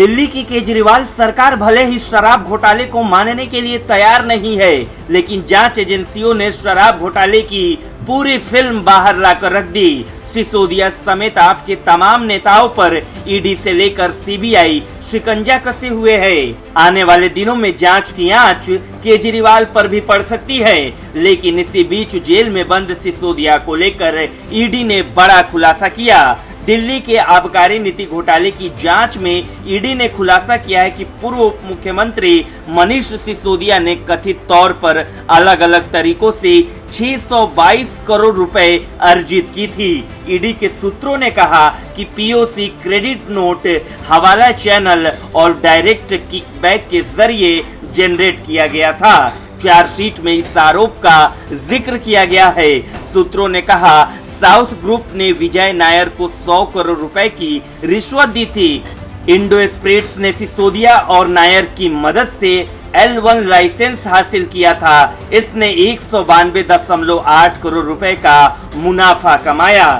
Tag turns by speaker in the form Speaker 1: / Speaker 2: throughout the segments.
Speaker 1: दिल्ली की केजरीवाल सरकार भले ही शराब घोटाले को मानने के लिए तैयार नहीं है, लेकिन जांच एजेंसियों ने शराब घोटाले की पूरी फिल्म बाहर लाकर रख दी। सिसोदिया समेत आपके तमाम नेताओं पर ईडी से लेकर सीबीआई शिकंजा कसे हुए है। आने वाले दिनों में जांच की आंच केजरीवाल पर भी पड़ सकती है, लेकिन इसी बीच जेल में बंद सिसोदिया को लेकर ईडी ने बड़ा खुलासा किया। दिल्ली के आबकारी नीति घोटाले की जांच में ईडी ने खुलासा किया है कि पूर्व उप मुख्यमंत्री मनीष सिसोदिया ने कथित तौर पर अलग अलग तरीकों से 622 करोड़ रुपए अर्जित की थी। ईडी के सूत्रों ने कहा कि पीओसी, क्रेडिट नोट, हवाला चैनल और डायरेक्ट किकबैक के जरिए जनरेट किया गया था। चार्जशीट में इस आरोप का जिक्र किया गया है। सूत्रों ने कहा, साउथ ग्रुप ने विजय नायर को 100 करोड़ रुपए की रिश्वत दी थी। इंडो स्पिरिट्स ने सिसोदिया और नायर की मदद से L1 लाइसेंस हासिल किया था। इसने 192.8 करोड़ रुपए का मुनाफा कमाया।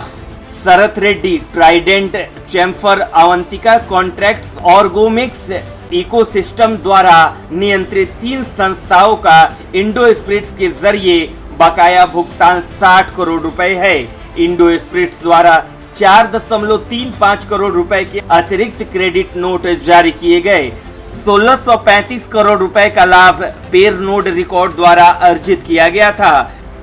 Speaker 1: शरत रेड्डी, ट्राइडेंट, चैम्फर, अवंतिका कॉन्ट्रैक्ट्स और गोमिक्स इकोसिस्टम द्वारा नियंत्रित 3 संस्थाओं का इंडो स्पिरिट्स के जरिए बकाया भुगतान 60 करोड़ रुपए है। इंडो स्पिरिट्स द्वारा 4.35 करोड़ रुपए के अतिरिक्त क्रेडिट नोट जारी किए गए। 1635 करोड़ रुपए का लाभ पेर नोड रिकॉर्ड द्वारा अर्जित किया गया था।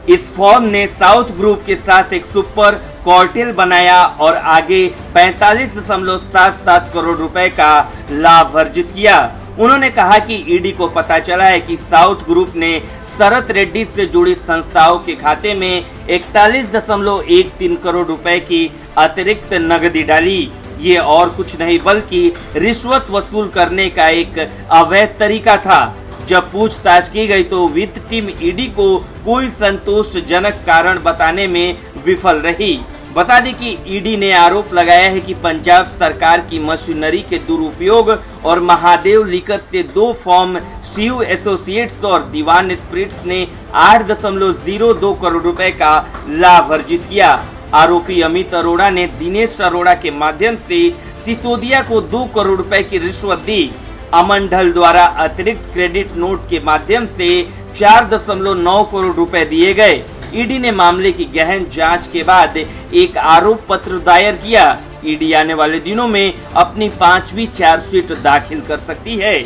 Speaker 1: इस फर्म ने साउथ ग्रुप के साथ एक सुपर कार्टेल बनाया और आगे 45.77 करोड़ रुपए का लाभ अर्जित किया। उन्होंने कहा कि ईडी को पता चला है कि साउथ ग्रुप ने शरत रेड्डी से जुड़ी संस्थाओं के खाते में 41.13 करोड़ रुपए की अतिरिक्त नकदी डाली। ये और कुछ नहीं बल्कि रिश्वत वसूल करने का एक अवैध तरीका था। जब पूछताछ की गई तो वित्त टीम ईडी को कोई संतोषजनक कारण बताने में विफल रही। बता दें कि ईडी ने आरोप लगाया है कि पंजाब सरकार की मशीनरी के दुरुपयोग और महादेव लीकर से 2 फर्म शिव एसोसिएट्स और दीवान स्पिरिट्स ने 8.02 करोड़ रुपए का लाभ अर्जित किया। आरोपी अमित अरोड़ा ने दिनेश अरोड़ा के माध्यम से सिसोदिया को 2 करोड़ रुपए की रिश्वत दी। अमन ढल द्वारा अतिरिक्त क्रेडिट नोट के माध्यम से 4.9 करोड़ रुपए दिए गए। ईडी ने मामले की गहन जांच के बाद एक आरोप पत्र दायर किया। ईडी आने वाले दिनों में अपनी 5वीं चार्जशीट दाखिल कर सकती है।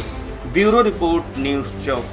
Speaker 1: ब्यूरो रिपोर्ट, न्यूज़ चौक।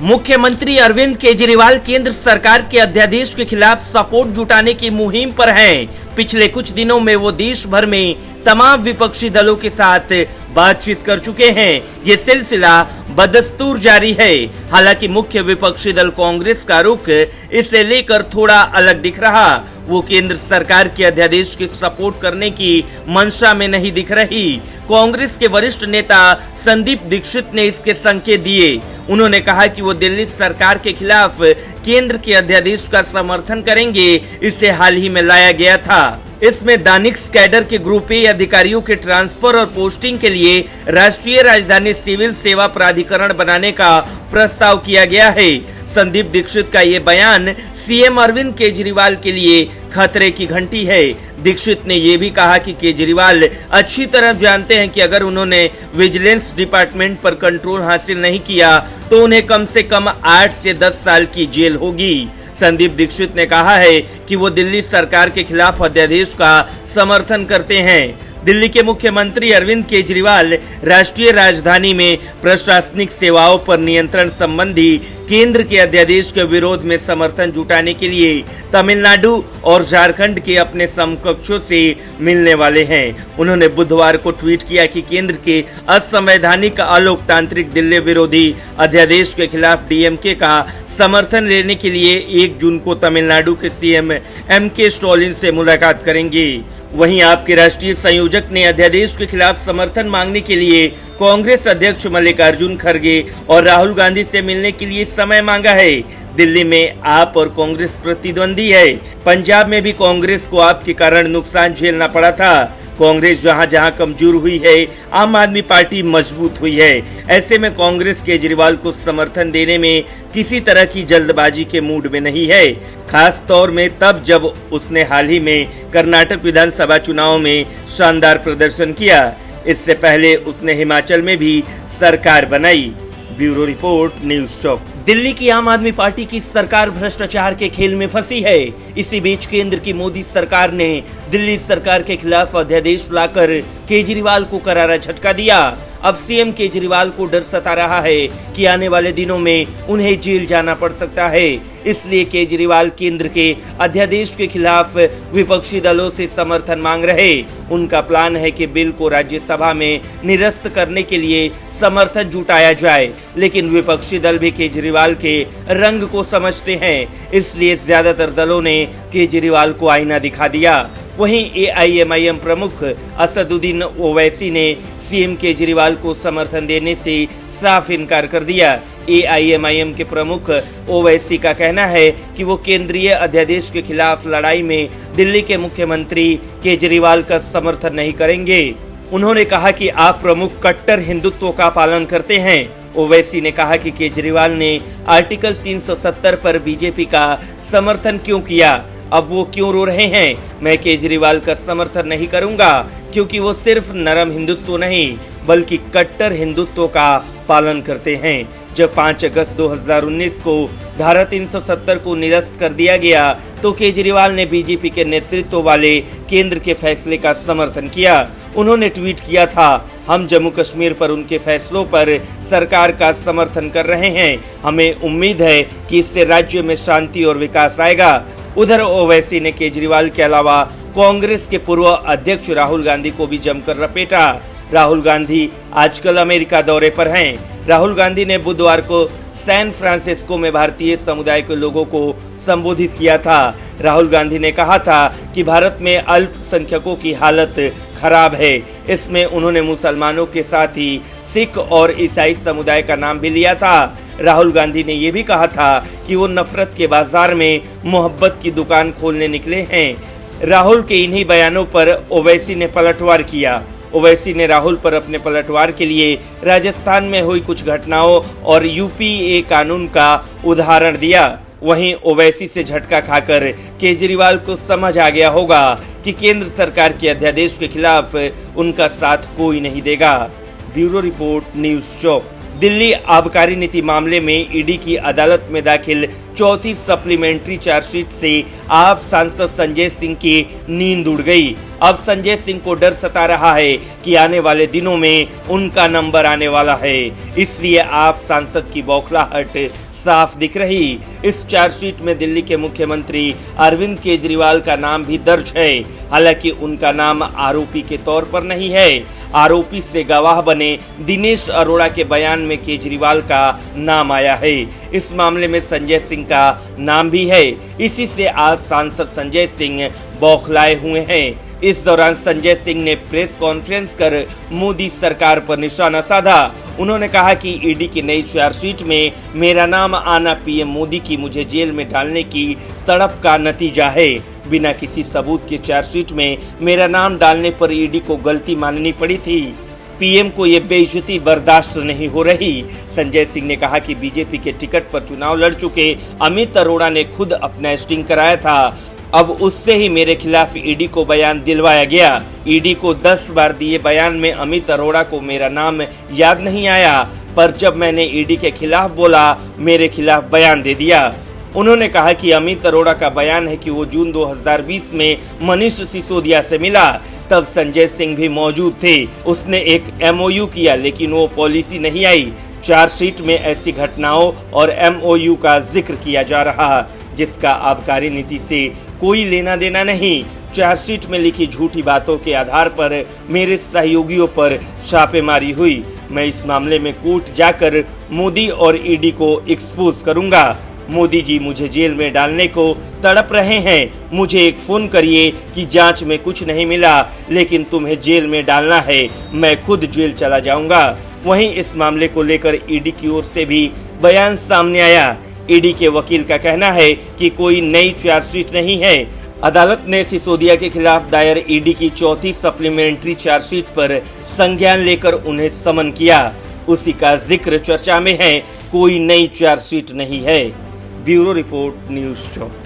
Speaker 1: मुख्यमंत्री अरविंद केजरीवाल केंद्र सरकार के अध्यादेश के खिलाफ सपोर्ट जुटाने की मुहिम पर हैं। पिछले कुछ दिनों में वो देश भर में तमाम विपक्षी दलों के साथ बातचीत कर चुके हैं। ये सिलसिला बदस्तूर जारी है। हालांकि मुख्य विपक्षी दल कांग्रेस का रुख इसे लेकर थोड़ा अलग दिख रहा। वो केंद्र सरकार के अध्यादेश की सपोर्ट करने की मंशा में नहीं दिख रही। कांग्रेस के वरिष्ठ नेता संदीप दीक्षित ने इसके संकेत दिए। उन्होंने कहा कि वो दिल्ली सरकार के खिलाफ केंद्र के अध्यादेश का समर्थन करेंगे। इसे हाल ही में लाया गया था। इसमें दानिक्स कैडर के ग्रुप ए अधिकारियों के ट्रांसफर और पोस्टिंग के लिए राष्ट्रीय राजधानी सिविल सेवा प्राधिकरण बनाने का प्रस्ताव किया गया है। संदीप दीक्षित का ये बयान सीएम अरविंद केजरीवाल के लिए खतरे की घंटी है। दीक्षित ने ये भी कहा कि केजरीवाल अच्छी तरह जानते हैं कि अगर उन्होंने विजिलेंस डिपार्टमेंट पर कंट्रोल हासिल नहीं किया तो उन्हें कम से कम 8 से 10 साल की जेल होगी। संदीप दीक्षित ने कहा है कि वो दिल्ली सरकार के खिलाफ अध्यादेश का समर्थन करते हैं। दिल्ली के मुख्यमंत्री अरविंद केजरीवाल राष्ट्रीय राजधानी में प्रशासनिक सेवाओं पर नियंत्रण संबंधी केंद्र के अध्यादेश के विरोध में समर्थन जुटाने के लिए तमिलनाडु और झारखंड के अपने समकक्षों से मिलने वाले हैं। उन्होंने बुधवार को ट्वीट किया कि केंद्र के असंवैधानिक अलोकतांत्रिक दिल्ली विरोधी अध्यादेश के खिलाफ डीएमके का समर्थन लेने के लिए 1 जून को तमिलनाडु के सीएम एमके स्टालिन से मुलाकात करेंगे। वहीं आपके राष्ट्रीय संयोजक ने अध्यादेश के खिलाफ समर्थन मांगने के लिए कांग्रेस अध्यक्ष मल्लिकार्जुन खड़गे और राहुल गांधी से मिलने के लिए समय मांगा है। दिल्ली में आप और कांग्रेस प्रतिद्वंदी है। पंजाब में भी कांग्रेस को आप के कारण नुकसान झेलना पड़ा था। कांग्रेस जहां जहां कमजोर हुई है, आम आदमी पार्टी मजबूत हुई है। ऐसे में कांग्रेस केजरीवाल को समर्थन देने में किसी तरह की जल्दबाजी के मूड में नहीं है, खास तौर में तब जब उसने हाल ही में कर्नाटक विधानसभा चुनाव में शानदार प्रदर्शन किया। इससे पहले उसने हिमाचल में भी सरकार बनाई। ब्यूरो रिपोर्ट, न्यूज़ चौक। दिल्ली की आम आदमी पार्टी की सरकार भ्रष्टाचार के खेल में फंसी है। इसी बीच केंद्र की मोदी सरकार ने दिल्ली सरकार के खिलाफ अध्यादेश लाकर केजरीवाल को करारा झटका दिया। अब सीएम केजरीवाल को डर सता रहा है कि आने वाले दिनों में उन्हें जेल जाना पड़ सकता है। इसलिए केजरीवाल केंद्र के अध्यादेश के खिलाफ विपक्षी दलों से समर्थन मांग रहे। उनका प्लान है कि बिल को राज्यसभा में निरस्त करने के लिए समर्थन जुटाया जाए, लेकिन विपक्षी दल भी केजरीवाल के रंग को समझते हैं, इसलिए ज्यादातर दलों ने केजरीवाल को आईना दिखा दिया। वहीं एआईएमआईएम प्रमुख असदुद्दीन ओवैसी ने सीएम केजरीवाल को समर्थन देने से साफ इनकार कर दिया। एआईएमआईएम के प्रमुख ओवैसी का कहना है कि वो केंद्रीय अध्यादेश के खिलाफ लड़ाई में दिल्ली के मुख्यमंत्री केजरीवाल का समर्थन नहीं करेंगे। उन्होंने कहा कि आप प्रमुख कट्टर हिंदुत्व का पालन करते हैं। ओवैसी ने कहा कि केजरीवाल ने आर्टिकल 370 पर बीजेपी का समर्थन क्यों किया, अब वो क्यों रो रहे हैं। मैं केजरीवाल का समर्थन नहीं करूंगा क्योंकि वो सिर्फ नरम हिंदुत्व नहीं बल्कि कट्टर हिंदुत्व का पालन करते हैं। जब 5 अगस्त 2019 को धारा 370 को निरस्त कर दिया गया तो केजरीवाल ने बीजेपी के नेतृत्व वाले केंद्र के फैसले का समर्थन किया। उन्होंने ट्वीट किया था, हम जम्मू कश्मीर पर उनके फैसलों पर सरकार का समर्थन कर रहे हैं। हमें उम्मीद है कि इससे राज्य में शांति और विकास आएगा। उधर ओवैसी ने केजरीवाल के अलावा कांग्रेस के पूर्व अध्यक्ष राहुल गांधी को भी जमकर लपेटा। राहुल गांधी आजकल अमेरिका दौरे पर हैं। राहुल गांधी ने बुधवार को सैन फ्रांसिस्को में भारतीय समुदाय के लोगों को संबोधित किया था। राहुल गांधी ने कहा था कि भारत में अल्पसंख्यकों की हालत खराब है। इसमें उन्होंने मुसलमानों के साथ ही सिख और ईसाई समुदाय का नाम भी लिया था। राहुल गांधी ने यह भी कहा था कि वो नफरत के बाजार में मोहब्बत की दुकान खोलने निकले हैं। राहुल के इन्हीं बयानों पर ओवैसी ने पलटवार किया। ओवैसी ने राहुल पर अपने पलटवार के लिए राजस्थान में हुई कुछ घटनाओं और यूपीए कानून का उदाहरण दिया। वहीं ओवैसी से झटका खाकर केजरीवाल को समझ आ गया होगा कि केंद्र सरकार के अध्यादेश के खिलाफ उनका साथ कोई नहीं देगा। ब्यूरो रिपोर्ट, न्यूज़ चौक। दिल्ली आबकारी नीति मामले में ईडी की अदालत में दाखिल चौथी सप्लीमेंट्री चार्जशीट से आप सांसद संजय सिंह की नींद उड़ गई। अब संजय सिंह को डर सता रहा है कि आने वाले दिनों में उनका नंबर आने वाला है, इसलिए आप सांसद की बौखलाहट साफ दिख रही। इस चार्जशीट में दिल्ली के मुख्यमंत्री अरविंद केजरीवाल का नाम भी दर्ज है। हालांकि उनका नाम आरोपी के तौर पर नहीं है। आरोपी से गवाह बने दिनेश अरोड़ा के बयान में केजरीवाल का नाम आया है। इस मामले में संजय सिंह का नाम भी है। इसी से आज सांसद संजय सिंह बौखलाए हुए हैं। इस दौरान संजय सिंह ने प्रेस कॉन्फ्रेंस कर मोदी सरकार पर निशाना साधा। उन्होंने कहा कि ईडी की नई चार्जशीट में मेरा नाम आना पीएम मोदी की मुझे जेल में डालने की तड़प का नतीजा है। बिना किसी सबूत के चार्जशीट में मेरा नाम डालने पर ईडी को गलती माननी पड़ी थी। पीएम को ये बेइज्जती बर्दाश्त नहीं हो रही। संजय सिंह ने कहा कि बीजेपी के टिकट पर चुनाव लड़ चुके अमित अरोड़ा ने खुद अपना स्टिंग कराया था। अब उससे ही मेरे खिलाफ ईडी को बयान दिलवाया गया। ईडी को 10 बार दिए बयान में अमित अरोड़ा को मेरा नाम याद नहीं आया, पर जब मैंने ईडी के खिलाफ बोला मेरे खिलाफ बयान दे दिया। उन्होंने कहा कि अमित अरोड़ा का बयान है कि वो जून 2020 में मनीष सिसोदिया से मिला, तब संजय सिंह भी मौजूद थे। उसने एक एमओयू किया लेकिन वो पॉलिसी नहीं आई। चार्जशीट में ऐसी घटनाओं और एमओयू का जिक्र किया जा रहा जिसका आबकारी नीति से कोई लेना देना नहीं। चार्जशीट में लिखी झूठी बातों के आधार पर मेरे सहयोगियों पर छापेमारी हुई। मैं इस मामले में कोर्ट जाकर मोदी और ईडी को एक्सपोज करूंगा। मोदी जी मुझे जेल में डालने को तड़प रहे हैं। मुझे एक फोन करिए कि जांच में कुछ नहीं मिला लेकिन तुम्हें जेल में डालना है, मैं खुद जेल चला जाऊंगा। वहीं इस मामले को लेकर ईडी की ओर से भी बयान सामने आया। ईडी के वकील का कहना है कि कोई नई चार्जशीट नहीं है। अदालत ने सिसोदिया के खिलाफ दायर ईडी की चौथी सप्लीमेंट्री चार्जशीट पर संज्ञान लेकर उन्हें समन किया। उसी का जिक्र चर्चा में है, कोई नई चार्जशीट नहीं है। ब्यूरो रिपोर्ट, न्यूज़ चौक।